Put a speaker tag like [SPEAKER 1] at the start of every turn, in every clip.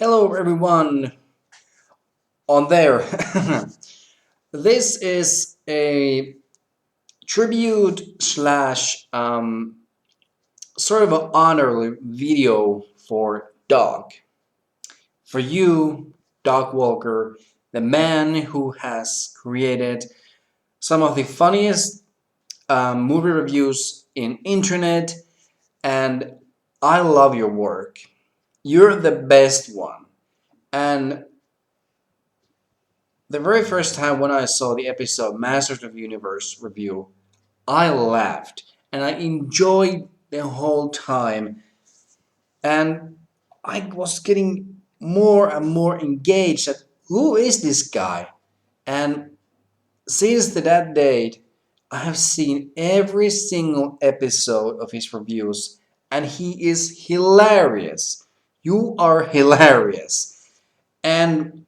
[SPEAKER 1] Hello everyone on there. This is a tribute slash sort of an honor video for Dog. For you, Dog Walker, the man who has created some of the funniest movie reviews in internet, and I love your work. You're the best one. And the very first time when I saw the episode Masters of Universe review, I laughed and I enjoyed the whole time. And I was getting more and more engaged at who is this guy? And since that date, I have seen every single episode of his reviews, and he is hilarious. You are hilarious. And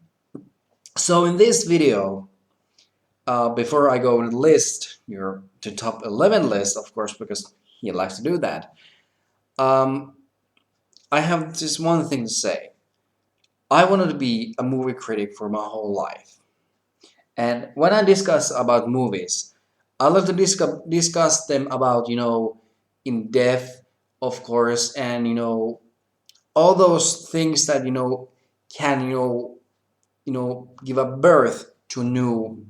[SPEAKER 1] so in this video, before I go on the list, your to top 11 list, of course, because he likes to do that. Um, I have just one thing to say. I wanted to be a movie critic for my whole life, and when I discuss about movies, I love to discuss them about in depth, of course, and all those things that can give a birth to new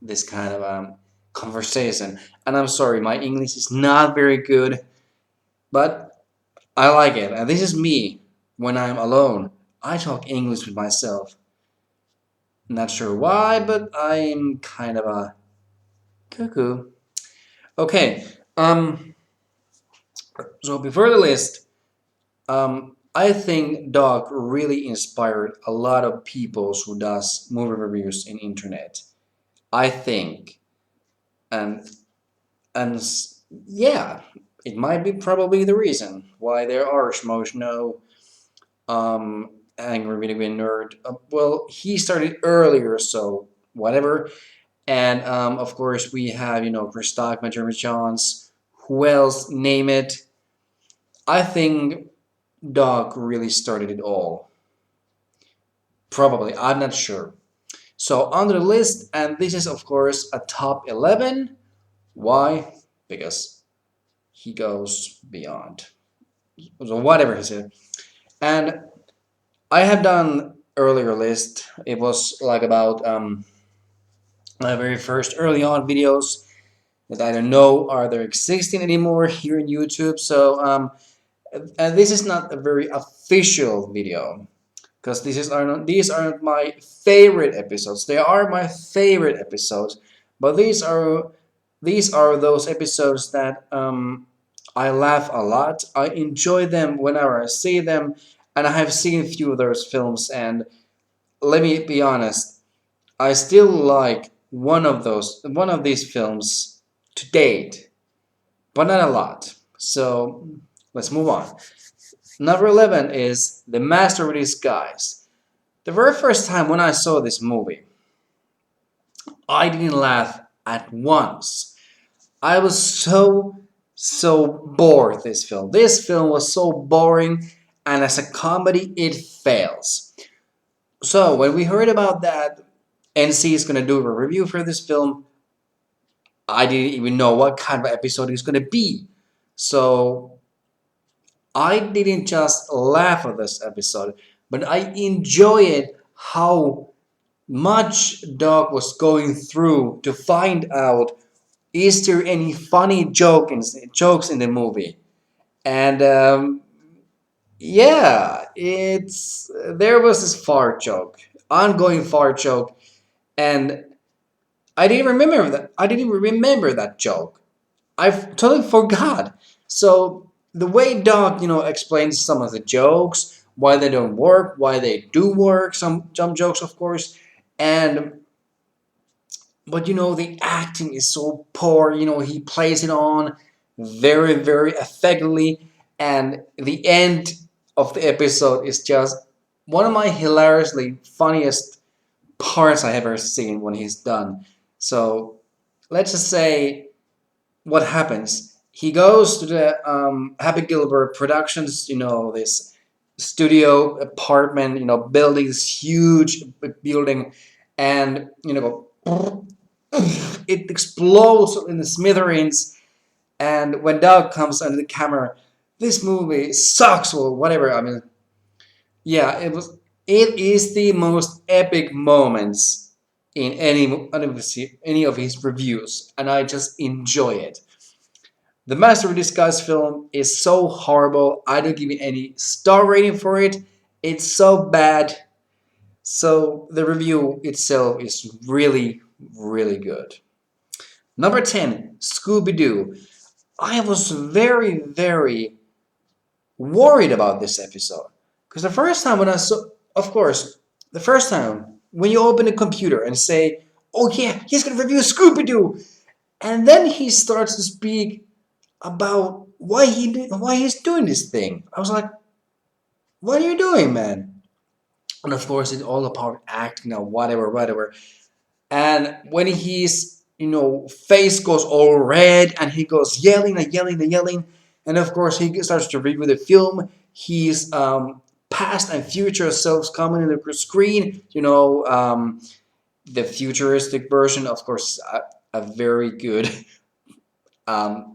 [SPEAKER 1] this kind of conversation. And I'm sorry, my English is not very good, but I like it. And this is me when I'm alone. I talk English with myself. Not sure why, but I'm kind of a cuckoo. Okay. So before the list, I think Doc really inspired a lot of people who does movie reviews in internet. I think, and and yeah, it might be probably the reason why there are Schmoshno, Angry Video Game Nerd. Well, he started earlier, so whatever. And of course, we have Chris Stockman, Jeremy Johns. Who else? Name it. I think Doc really started it all. Probably, I'm not sure. So on the list, and this is of course a top 11. Why? Because he goes beyond. So whatever he said. And I have done earlier list. It was like about my very first early on videos that I don't know are there existing anymore here in YouTube. So and this is not a very official video because these aren't my favorite episodes. They are my favorite episodes, but these are those episodes that I laugh a lot. I enjoy them whenever I see them, and I have seen a few of those films. And let me be honest, I still like one of these films to date, but not a lot. So let's move on. Number 11 is The Master of Disguise. The very first time when I saw this movie, I didn't laugh at once. I was so bored this film. This film was so boring, and as a comedy, it fails. So when we heard about that, NC is gonna do a review for this film, I didn't even know what kind of episode it's gonna be. So I didn't just laugh at this episode, but I enjoyed how much Doc was going through to find out is there any funny jokes in the movie. And yeah, it's there was this fart joke, ongoing fart joke, and I didn't remember that joke. I totally forgot. So the way Doc, explains some of the jokes, why they don't work, why they do work, some jokes, of course, and but the acting is so poor. He plays it on very very effectively, and the end of the episode is just one of my hilariously funniest parts I have ever seen when he's done. So let's just say what happens. He goes to the Happy Gilbert Productions, this studio apartment, building this huge building, and it explodes in the smithereens. And when Doug comes under the camera, this movie sucks or whatever. I mean, yeah, it was. It is the most epic moments in any of his reviews, and I just enjoy it. The Master of Disguise film is so horrible. I don't give it any star rating for it. It's so bad. So the review itself is really, really good. Number 10, Scooby-Doo. I was very, very worried about this episode. Because the first time when I saw, of course, the first time when you open a computer and say, oh yeah, he's going to review Scooby-Doo. And then he starts to speak about why he's doing this thing. I was like, what are you doing, man? And of course, it's all about acting or whatever, whatever. And when his face goes all red and he goes yelling and yelling and yelling, and of course he starts to review the film. His past and future selves coming in the screen. The futuristic version, of course, a very good,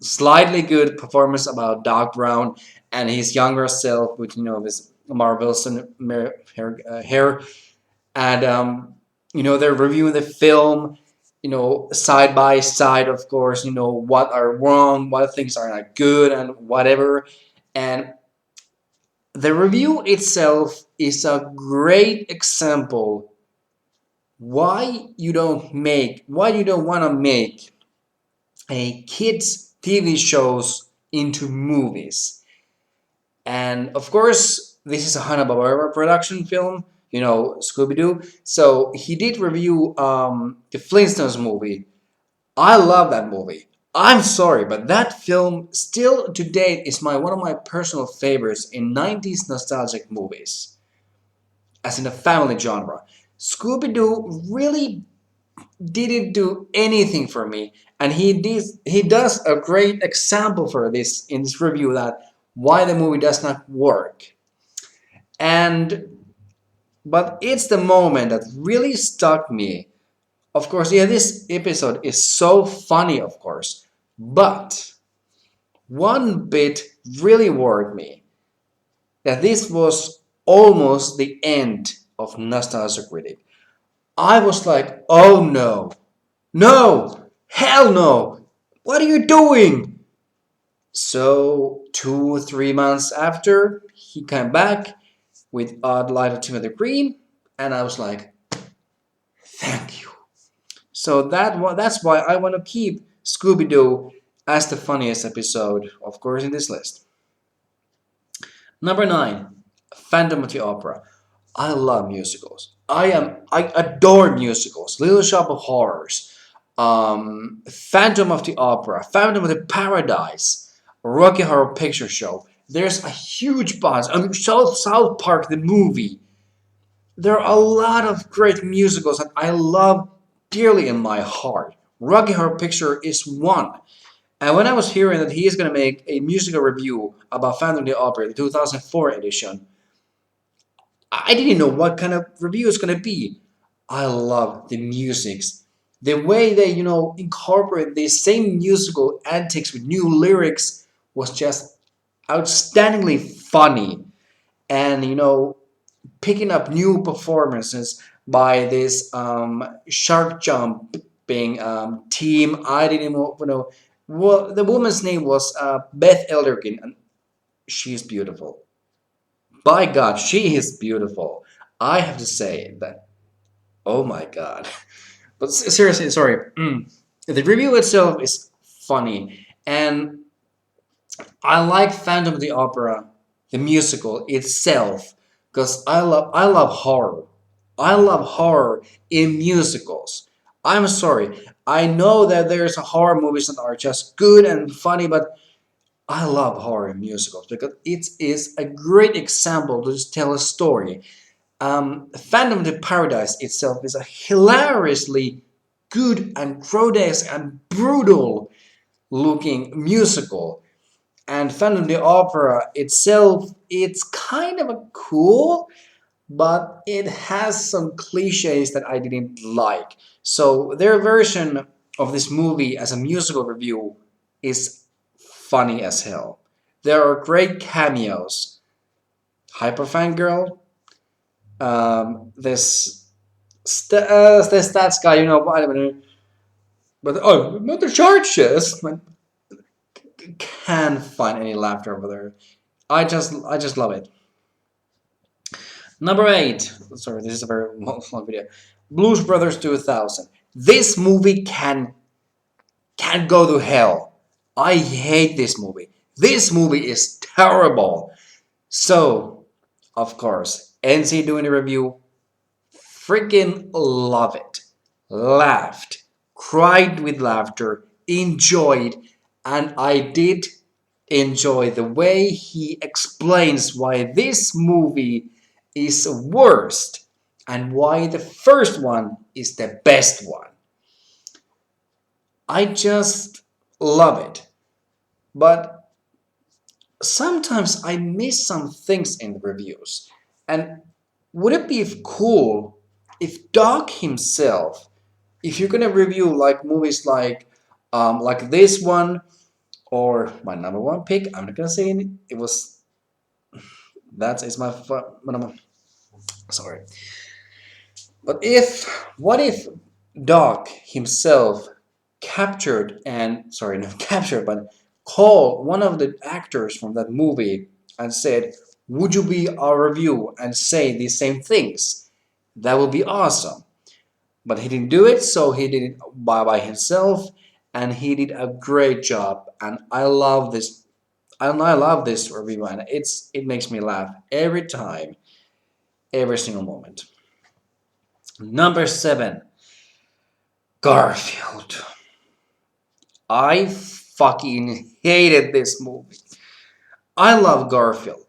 [SPEAKER 1] slightly good performance about Doc Brown and his younger self with his marvelous hair, and they're reviewing the film, side by side, of course, what are wrong, what things are not good, and whatever. And the review itself is a great example why you don't want to make a kids TV shows into movies. And of course, this is a Hanna-Barbera production film, Scooby-Doo. So he did review the Flintstones movie. I love that movie. I'm sorry, but that film still to date is one of my personal favorites in 90s nostalgic movies, as in a family genre. Scooby-Doo really didn't do anything for me, and he does a great example for this in this review that why the movie does not work. But it's the moment that really stuck me. Of course, yeah, this episode is so funny, of course, but one bit really worried me that this was almost the end of Nostalgia Critic. I was like, oh no, no, hell no, what are you doing? So 2 or 3 months after, he came back with Odd Light of Timothy Green, and I was like, thank you. So that's why I want to keep Scooby-Doo as the funniest episode, of course, in this list. Number 9, Phantom of the Opera. I love musicals. I adore musicals. Little Shop of Horrors, Phantom of the Opera, Phantom of the Paradise, Rocky Horror Picture Show. There's a huge bunch. South Park the movie. There are a lot of great musicals that I love dearly in my heart. Rocky Horror Picture is one. And when I was hearing that he is going to make a musical review about Phantom of the Opera, the 2004 edition, I didn't know what kind of review it's going to be. I love the musics. The way they, incorporate the same musical antics with new lyrics was just outstandingly funny. And, picking up new performances by this shark jumping team. I didn't know. Well, the woman's name was Beth Elderkin, and she's beautiful. By God, she is beautiful. I have to say that. Oh my God. But seriously, sorry. The review itself is funny, and I like Phantom of the Opera, the musical itself, because I love horror. I love horror in musicals. I'm sorry. I know that there's horror movies that are just good and funny, but I love horror musicals because it is a great example to just tell a story. Phantom of the Paradise itself is a hilariously good and grotesque and brutal looking musical. And Phantom of the Opera itself, it's kind of a cool, but it has some cliches that I didn't like. So their version of this movie as a musical review is funny as hell. There are great cameos. Hyper Fangirl, this stats guy, but oh, not the charges. Can't find any laughter over there. I just love it. Number 8. Sorry, this is a very long video. Blues Brothers 2000. This movie can go to hell. I hate this movie. This movie is terrible. So, of course, NC doing the review. Freaking love it. Laughed. Cried with laughter. Enjoyed. And I did enjoy the way he explains why this movie is worst and why the first one is the best one. I just love it. But sometimes I miss some things in the reviews. And would it be cool if Doc himself, if you're gonna review like movies like this one or my number one pick, I'm not gonna say it was that is my sorry. But what if Doc himself captured and sorry not captured but called one of the actors from that movie and said, "Would you be our review and say these same things?" That would be awesome. But he didn't do it, so he did it by himself, and he did a great job. And I love this. I love this review, and it makes me laugh every time, every single moment. Number 7, Garfield. I fucking hated this movie. I love Garfield.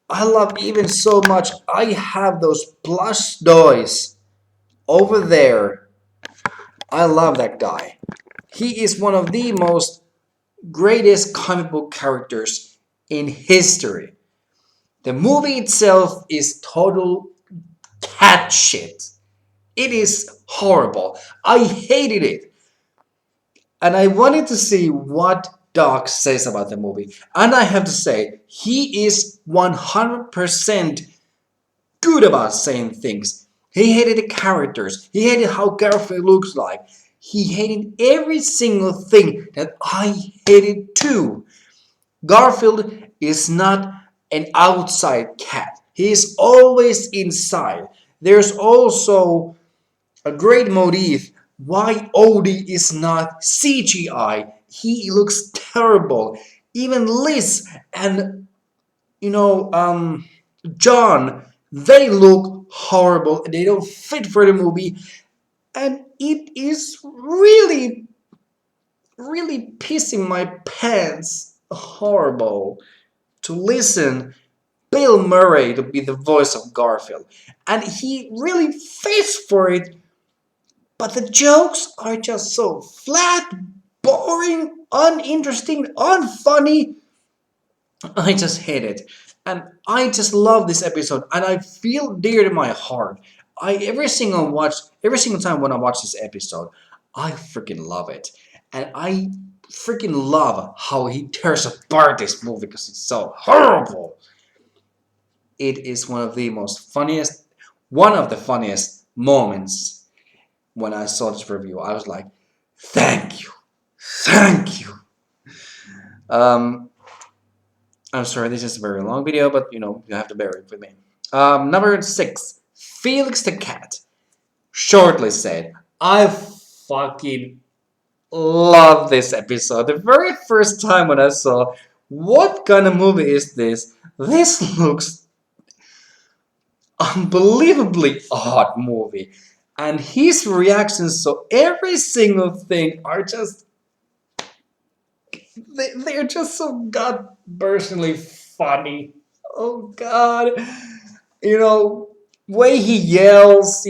[SPEAKER 1] I love even so much. I have those plush toys over there. I love that guy. He is one of the most greatest comic book characters in history. The movie itself is total cat shit. It is horrible. I hated it. And I wanted to see what Doc says about the movie. And I have to say, he is 100% good about saying things. He hated the characters. He hated how Garfield looks like. He hated every single thing that I hated too. Garfield is not an outside cat. He is always inside. There's also a great motif why Odie is not CGI. He looks terrible. Even Liz and John, they look horrible. They don't fit for the movie, and it is really, really pissing my pants horrible to listen Bill Murray to be the voice of Garfield, and he really fits for it. But the jokes are just so flat, boring, uninteresting, unfunny. I just hate it. And I just love this episode and I feel dear to my heart. I every single time when I watch this episode, I freaking love it. And I freaking love how he tears apart this movie because it's so horrible. It is one of the funniest moments when I saw this review. I was like, thank you. Thank you. Um, I'm sorry, this is a very long video, but you have to bear it with me. Number 6, Felix the Cat. Shortly said, I fucking love this episode. The very first time when I saw, what kind of movie is this? This looks unbelievably odd movie. And his reactions, so every single thing are just they're just so god personally funny. Oh god. Way he yells,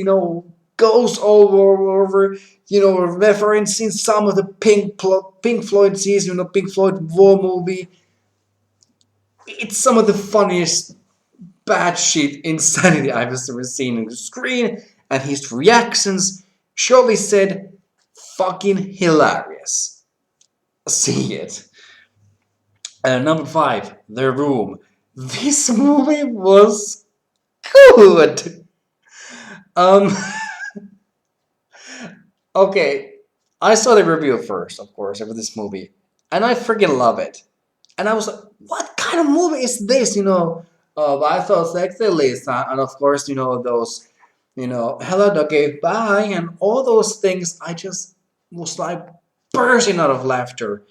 [SPEAKER 1] goes all over, referencing some of the Pink Floyd season, Pink Floyd War movie. It's some of the funniest bad shit insanity I've ever seen on the screen, and his reactions surely said fucking hilarious. See it. And number 5, The Room. This movie was good. Um, okay, I saw the review first, of course, of this movie, and I freaking love it. And I was like, what kind of movie is this? I saw Sexy Lisa, and of course, those, hello, okay, bye, and all those things. I just was like bursting out of laughter.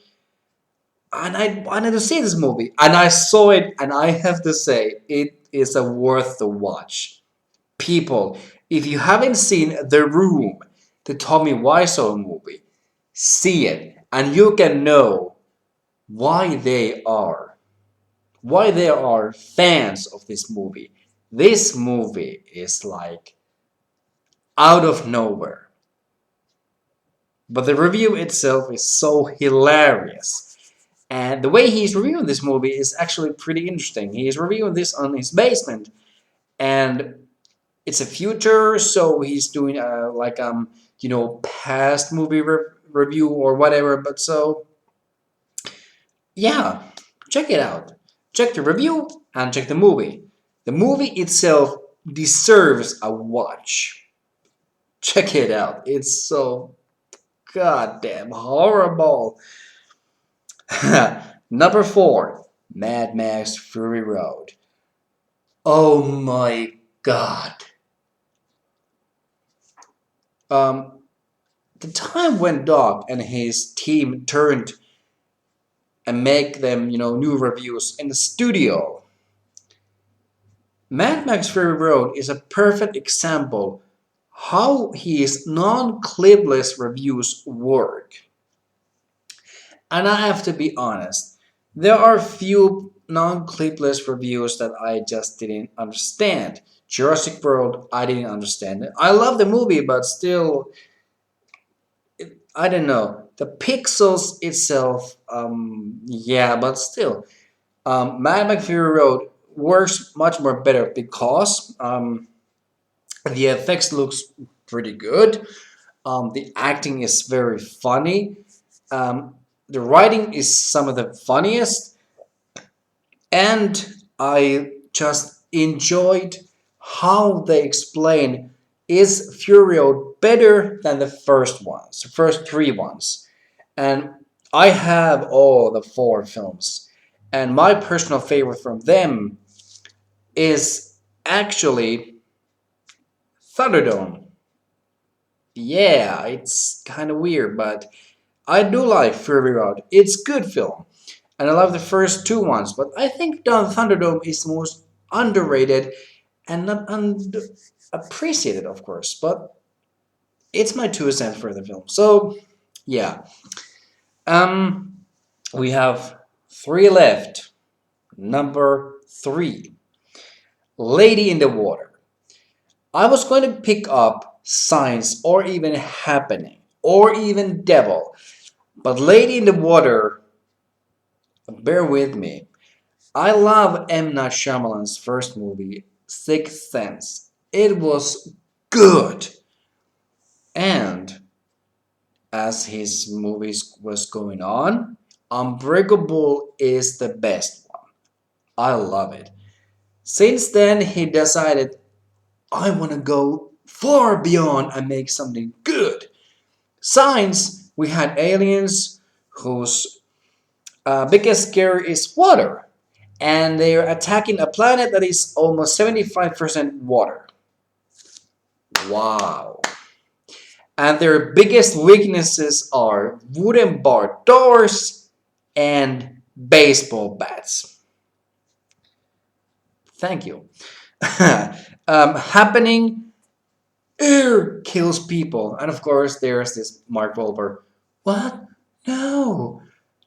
[SPEAKER 1] And I wanted to see this movie, and I saw it, and I have to say, it is a worth the watch. People, if you haven't seen The Room, the Tommy Wiseau movie, see it, and you can know why they are fans of this movie. This movie is like out of nowhere. But the review itself is so hilarious. And the way he's reviewing this movie is actually pretty interesting. He's reviewing this on his basement. And it's a future, so he's doing past movie review or whatever. But so, yeah, check it out. Check the review and check the movie. The movie itself deserves a watch. Check it out. It's so goddamn horrible. Number 4, Mad Max Fury Road. Oh my god. The time when Doc and his team turned and make them, new reviews in the studio. Mad Max Fury Road is a perfect example how his non-clipless reviews work. And I have to be honest, there are few non-clipless reviews that I just didn't understand. Jurassic World, I didn't understand it. I love the movie, but still, I don't know. The pixels itself, yeah, but still. Mad Max Fury Road works much more better because the effects looks pretty good. The acting is very funny. The writing is some of the funniest, and I just enjoyed how they explain is Furio better than the first ones, the first 3 ones. And I have all the 4 films, and my personal favorite from them is actually Thunderdome. Yeah, it's kind of weird, but I do like Fury Road. It's good film. And I love the first 2 ones, but I think Thunderdome is the most underrated and not appreciated, of course. But it's my 2 cents for the film. So, yeah. We have 3 left. Number 3, Lady in the Water. I was going to pick up Signs or even Happening or even Devil. But Lady in the Water, bear with me. I love M. Night Shyamalan's first movie, Sixth Sense. It was good. And as his movies was going on, Unbreakable is the best one. I love it. Since then, he decided, I want to go far beyond and make something good. Signs, we had aliens whose biggest scare is water. And they are attacking a planet that is almost 75% water. Wow. And their biggest weaknesses are wooden bar doors and baseball bats. Thank you. Happening, air kills people. And of course, there's this Mark Wahlberg. What? No.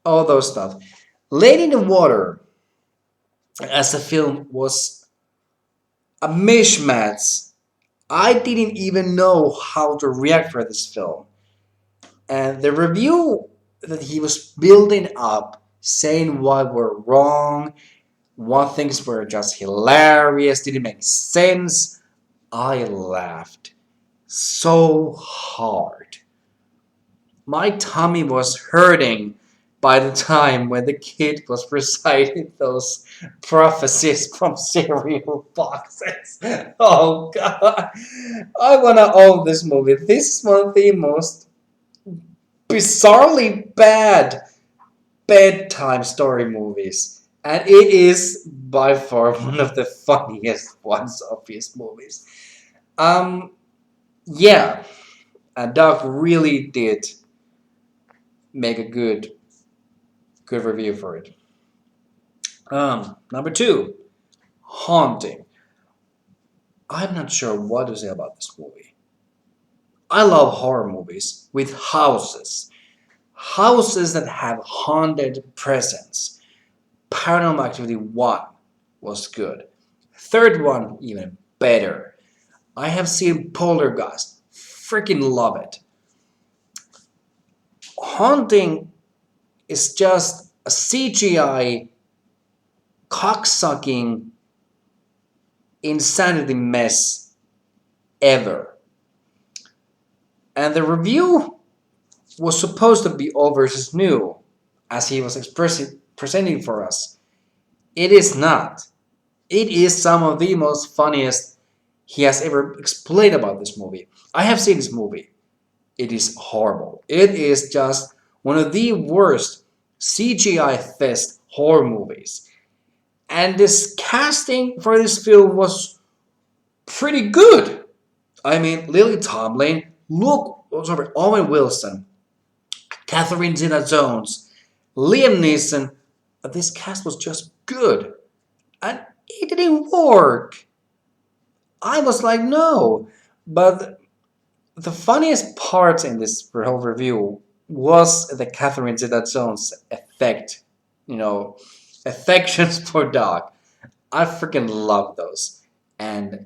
[SPEAKER 1] All those stuff. Lady in the Water, as a film, was a mishmash. I didn't even know how to react for this film. And the review that he was building up, saying what were wrong, what things were just hilarious, didn't make sense, I laughed so hard. My tummy was hurting by the time when the kid was reciting those prophecies from cereal boxes. Oh god. I wanna own this movie. This is one of the most bizarrely bad bedtime story movies. And it is by far one of the funniest ones of his movies. Um yeah, and Doc really did make a good review for it. Number two, Haunting. I'm not sure what to say about this movie. I love horror movies with houses. Houses that have haunted presence. Paranormal Activity 1 was good. Third one, even better. I have seen Poltergeist. Freaking love it. Haunting is just a CGI cocksucking insanity mess ever. And the review was supposed to be old versus new, as he was presenting for us. It is not. It is some of the most funniest he has ever explained about this movie. I have seen this movie. It is horrible. It is just one of the worst CGI fest horror movies. And this casting for this film was pretty good. I mean, Lily Tomlin, Owen Wilson, Catherine Zeta-Jones, Liam Neeson. This cast was just good. And it didn't work. I was like, no. But the funniest part in this whole review was the Catherine Zeta-Jones effect. You know, affections for Doc. I freaking love those. And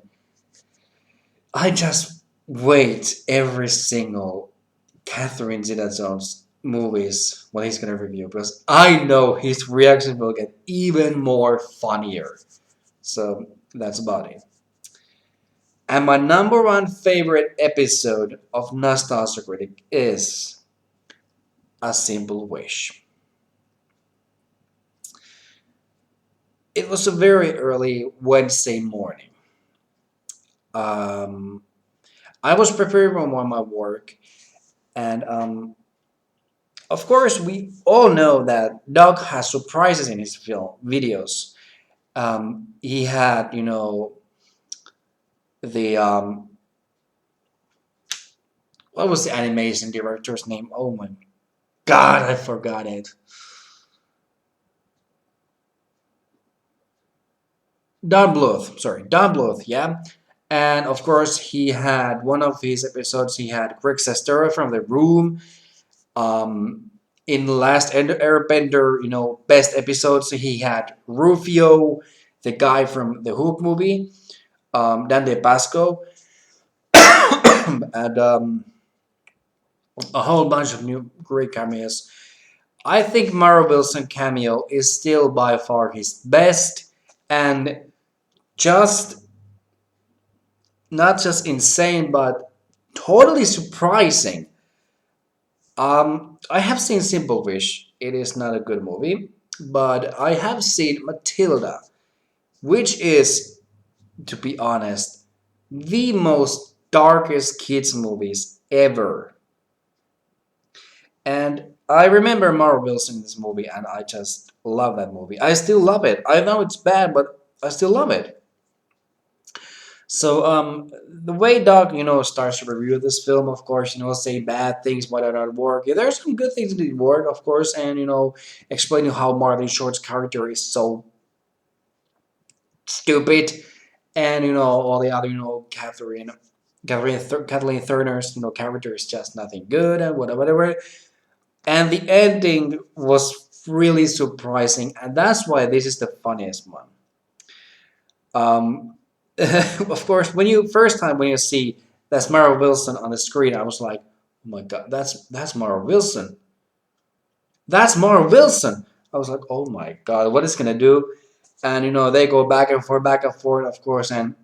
[SPEAKER 1] I just wait every single Catherine Zeta-Jones movies when he's gonna review because I know his reaction will get even more funnier. So that's about it. And my number one favorite episode of Nostalgia Critic is A Simple Wish. It was a very early Wednesday morning. Um, I was preparing for my work, and of course, we all know that Doug has surprises in his film videos. He had, the what was the animation director's name? Oh my god, I forgot it. Don Bluth, sorry, Don Bluth, yeah. And of course, he had one of his episodes. He had Greg Sestero from The Room. Um, in the last Airbender, best episodes, he had Rufio, the guy from the Hook movie, Dan DePasco, and a whole bunch of new great cameos. I think Mara Wilson cameo is still by far his best, and just not just insane, but totally surprising. I have seen Simple Wish. It is not a good movie, but I have seen Matilda, which is, to be honest, the most darkest kids movies ever. And I remember Mara Wilson in this movie, and I just love that movie. I still love it. I know it's bad, but I still love it. So the way Doc, starts to review this film, of course, say bad things might not work. Yeah, there's some good things that did work, of course, and explaining how Martin Short's character is so stupid, and all the other, Kathleen Turner's, character is just nothing good and whatever. And the ending was really surprising, and that's why this is the funniest one. Um, Of course, when you first time when you see that's Mara Wilson on the screen, I was like, oh my god, that's Mara Wilson. That's Mara Wilson. I was like, oh my god, what is gonna do? And they go back and forth, of course, and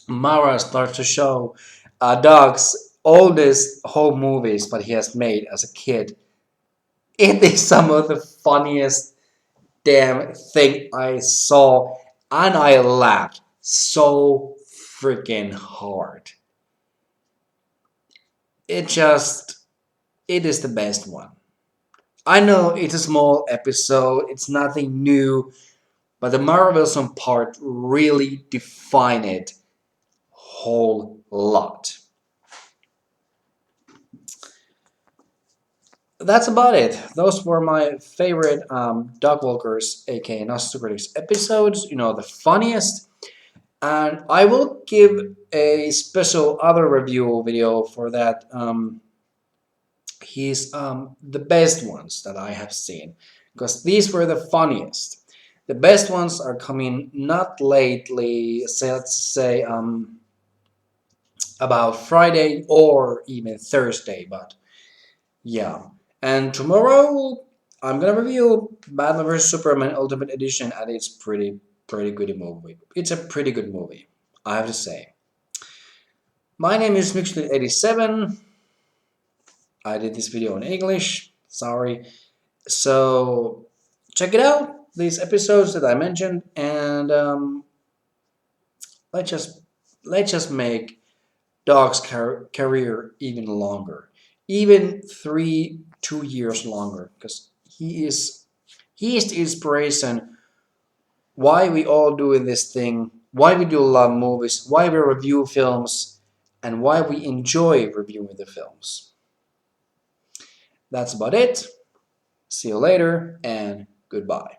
[SPEAKER 1] Mara starts to show Doug's oldest home movies, but he has made as a kid. It is some of the funniest damn thing I saw, and I laughed so freaking hard. It just, it is the best one. I know it's a small episode, it's nothing new, but the Mara Wilson part really define it whole lot. That's about it. Those were my favorite Dog Walkers, aka Master of Critics episodes. The funniest. And I will give a special other review video for that. He's the best ones that I have seen because these were the funniest. The best ones are coming not lately, say let's say about Friday or even Thursday, but yeah. And tomorrow I'm gonna review Batman vs Superman Ultimate Edition, and it's pretty good movie. It's a pretty good movie, I have to say. My name is Mixed87. I did this video in English. Sorry. So check it out. These episodes that I mentioned, and let's just let's just make Dog's career even longer, even 2 years longer, because he is the inspiration why we all doing this thing, why we do love movies, why we review films, and why we enjoy reviewing the films. That's about it. See you later, and goodbye.